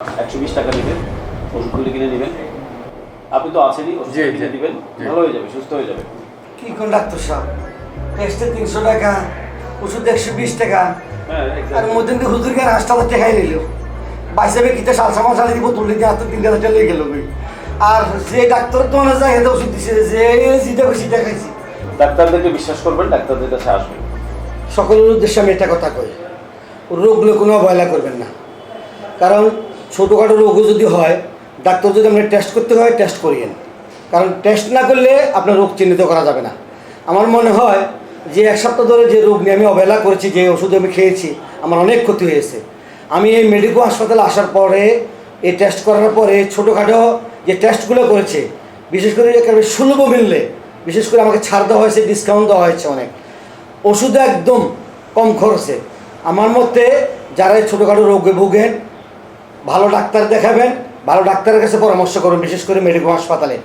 120 টাকা নেবেন, ওষুধগুলি কিনে নেবেন। আপনি তো আছেনই, ওষুধ কিনে দিবেন, ভালো হয়ে যাবে, সুস্থ হয়ে যাবে। কি কোন ডাক্তার সাহেব, টেস্টে 300 টাকা, ওষুধ 120 টাকা, হ্যাঁ আর মধ্যে দিয়ে হুজুরকে 8,000 টাকাই নিল। বাইসাবে কিতে সালসামা সালি দিব, তুলে দিয়ে হাতে 3,000 টাকা লেগে গেল। আর যে ডাক্তার তো অনেক জায়গায় ওষুধ দিছে, যে যেটা সেটা খাইছি। ডাক্তারদেরকে বিশ্বাস করবেন, ডাক্তারদের কাছে আসবেন। সকলের উদ্দেশ্যে আমি একটা কথা কই, রোগগুলো কোনো অবহেলা করবেন না। কারণ ছোটোখাটো রোগও যদি হয়, ডাক্তার যদি আমরা টেস্ট করতে হয়, টেস্ট করিয়েন। কারণ টেস্ট না করলে আপনার রোগ চিহ্নিত করা যাবে না। আমার মনে হয় যে 1 সপ্তাহ ধরে যে রোগ নিয়ে আমি অবহেলা করেছি, যে ওষুধ আমি খেয়েছি, আমার অনেক ক্ষতি হয়েছে। আমি এই মেডিকেল হাসপাতালে আসার পরে, এই টেস্ট করার পরে ছোটোখাটো যে টেস্টগুলো করেছে, বিশেষ করে একেবারে সুলভ মূল্যে, বিশেষ করে আমাকে ছাড় দেওয়া হয়েছে, ডিসকাউন্ট দেওয়া হয়েছে অনেক। ওষুধ একদম কম খরচে। আমার মতে যারা ছোটোখাটো রোগে ভোগেন, ভালো ডাক্তার দেখাবেন, ভালো ডাক্তারের কাছে পরামর্শ করুন, বিশেষ করে মেডিকেল হাসপাতালে।